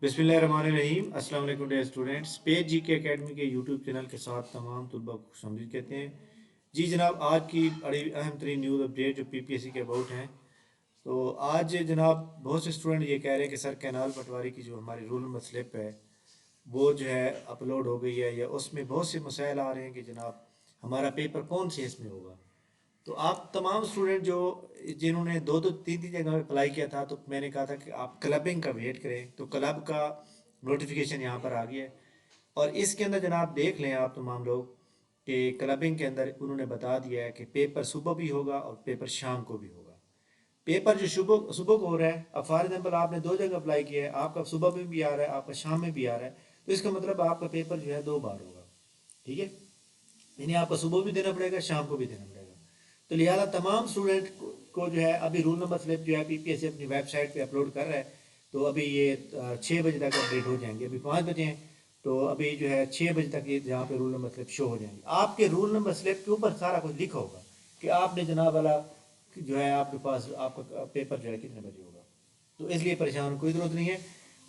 बिस्मिल्लाहिर्रहमानिर्रहीम। अस्सलाम वालेकुम डियर स्टूडेंट्स। पेज जी के अकेडमी के यूट्यूब चैनल के साथ तमाम तलबा को खुशामदीद कहते हैं। जी जनाब, आज की बड़ी अहम तरीन न्यूज़ अपडेट जो पीपीएससी के अबाउट हैं। तो आज जनाब बहुत से स्टूडेंट ये कह रहे हैं कि सर कैनाल पटवारी की जो हमारी रूल नंबर स्लिप है वो जो है अपलोड हो गई है, या उसमें बहुत से मसाइल आ रहे हैं कि जनाब हमारा पेपर कौन से इसमें होगा। तो आप तमाम स्टूडेंट जो जिन्होंने दो दो तीन तीन जगह अप्लाई किया था, तो मैंने कहा था कि आप क्लबिंग का वेट करें, तो क्लब का नोटिफिकेशन यहाँ पर आ गया है। और इसके अंदर जनाब देख लें आप तमाम लोग कि क्लबिंग के अंदर उन्होंने बता दिया है कि पेपर सुबह भी होगा और पेपर शाम को भी होगा। पेपर जो सुबह सुबह को हो रहा है, अब फॉर एग्जाम्पल आपने दो जगह अप्लाई किया है, आपका सुबह में भी आ रहा है, आपका शाम में भी आ रहा है, तो इसका मतलब आपका पेपर जो है दो बार होगा। ठीक है, यानी आपको सुबह भी देना पड़ेगा, शाम को भी देना पड़ेगा। तो लिहाजा तमाम स्टूडेंट को जो है अभी रूल नंबर स्लिप जो है पीपीएससी अपनी वेबसाइट पे अपलोड कर रहा है। तो अभी ये 6 बजे तक अपडेट हो जाएंगे। अभी 5 बजे हैं, तो अभी जो है 6 बजे तक ये जहाँ पे रूल नंबर स्लिप शो हो जाएंगे। आपके रूल नंबर स्लिप के ऊपर सारा कुछ लिखा होगा कि आपने जनाब वाला जो है आपके पास आपका पेपर जो है कितने बजे होगा। तो इसलिए परेशान होने की कोई ज़रूरत नहीं है।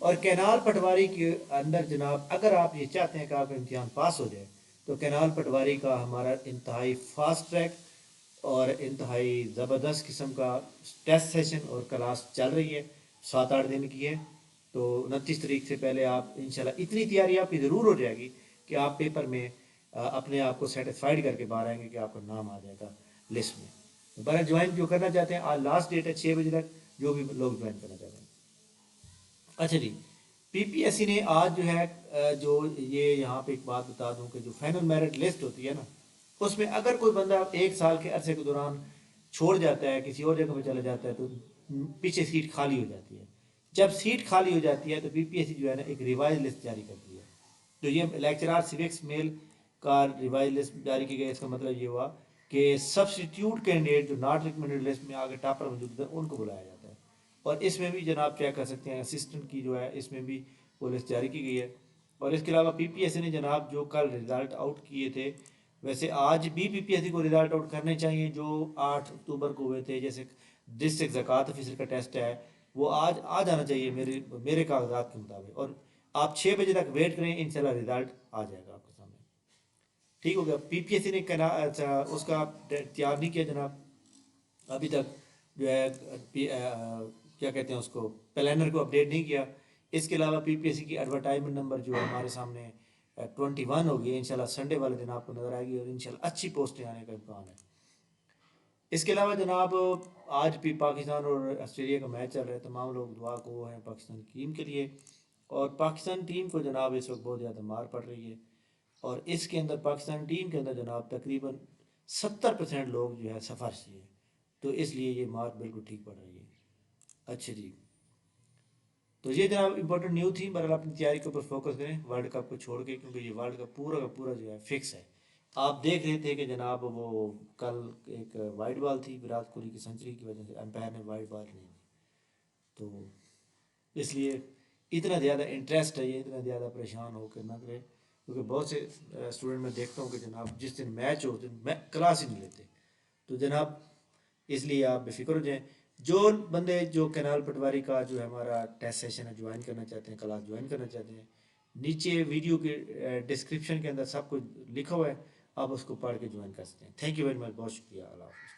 और कैनाल पटवारी के अंदर जनाब अगर आप ये चाहते हैं कि आपका इम्तिहान पास हो जाए, तो कैनाल पटवारी का हमारा इंतहाई फास्ट ट्रैक और इंतहाई ज़बरदस्त किस्म का टेस्ट सेशन और क्लास चल रही है, 7-8 दिन की है। तो 29 तारीख से पहले आप इंशाल्लाह इतनी तैयारी आपकी ज़रूर हो जाएगी कि आप पेपर में अपने आप को सेटिस्फाइड करके बाहर आएंगे कि आपका नाम आ जाएगा लिस्ट में। दोबारा ज्वाइन जो करना चाहते हैं, आज लास्ट डेट है 6 बजे तक, जो भी लोग ज्वाइन करना चाहते हैं। अच्छा जी, पीपीएससी ने आज जो है जो ये यहाँ पे एक बात बता दूं कि जो फाइनल मेरिट लिस्ट होती है ना, उसमें अगर कोई बंदा 1 साल के अरसे के दौरान छोड़ जाता है, किसी और जगह पे चला जाता है, तो पीछे सीट खाली हो जाती है। जब सीट खाली हो जाती है तो पीपीएससी जो है ना एक रिवाइज लिस्ट जारी करती है। तो ये लेक्चरार सिविक्स मेल का रिवाइज लिस्ट जारी की गई। इसका मतलब ये हुआ कि सब्सटीट्यूट कैंडिडेट जो नॉट रिकमेंडेड लिस्ट में आगे टॉपर मौजूद है उनको बुलाया जाता है। और इसमें भी जनाब चेक कर सकते हैं, असिस्टेंट की जो है इसमें भी वो लिस्ट जारी की गई है। और इसके अलावा पीपीएससी ने जनाब जो कल रिज़ल्ट आउट किए थे, वैसे आज भी पीपीएससी को रिज़ल्ट आउट करने चाहिए जो 8 अक्टूबर को हुए थे। जैसे डिस्ट्रिक्ट ज़कात ऑफिसर का टेस्ट है, वो आज आ जाना चाहिए मेरे मेरे कागजात के मुताबिक। और आप 6 बजे तक वेट करें, इंशाल्लाह रिज़ल्ट आ जाएगा आपके सामने। ठीक हो गया। पीपीएससी ने अच्छा उसका तैयार नहीं किया जनाब अभी तक, जो है क्या कहते हैं उसको, प्लानर को अपडेट नहीं किया। इसके अलावा पीपीएससी की एडवर्टाइजमेंट नंबर जो है हमारे सामने 21 होगी, इंशाल्लाह संडे वाले दिन आपको नज़र आएगी और इंशाल्लाह अच्छी पोस्टें आने का इम्कान है। इसके अलावा जनाब आज भी पाकिस्तान और ऑस्ट्रेलिया का मैच चल रहा है। तमाम लोग दुआ को हैं पाकिस्तान की टीम के लिए। और पाकिस्तान टीम को जनाब इस वक्त बहुत ज़्यादा मार पड़ रही है। और इसके अंदर पाकिस्तान टीम के अंदर जनाब तकरीबन 70% लोग जो है सफ़र से है, तो इसलिए ये मार बिल्कुल ठीक पड़ रही है। अच्छा जी, तो ये जनाब इंपॉर्टेंट न्यूज़ थी। बहरहाल अपनी तैयारी के ऊपर फोकस करें वर्ल्ड कप को छोड़ के, क्योंकि ये वर्ल्ड कप पूरा का पूरा जो है फिक्स है। आप देख रहे थे कि जनाब वो कल एक वाइट बॉल थी, विराट कोहली की सेंचुरी की वजह से एम्पायर ने वाइट बॉल नहीं दी, तो इसलिए इतना ज़्यादा इंटरेस्ट है, ये इतना ज़्यादा परेशान होकर ना करें। क्योंकि बहुत से स्टूडेंट मैं देखता हूँ कि जनाब जिस दिन मैच हो उस दिन क्लास ही नहीं लेते। तो जनाब इसलिए आप बेफिक्र हो जाएं। जो बंदे जो कैनाल पटवारी का जो है हमारा टेस्ट सेशन है ज्वाइन करना चाहते हैं, क्लास ज्वाइन करना चाहते हैं, नीचे वीडियो के डिस्क्रिप्शन के अंदर सब कुछ लिखा हुआ है, आप उसको पढ़ के ज्वाइन कर सकते हैं। थैंक यू वेरी मच, बहुत शुक्रिया। अल्लाह हाफ़िज़।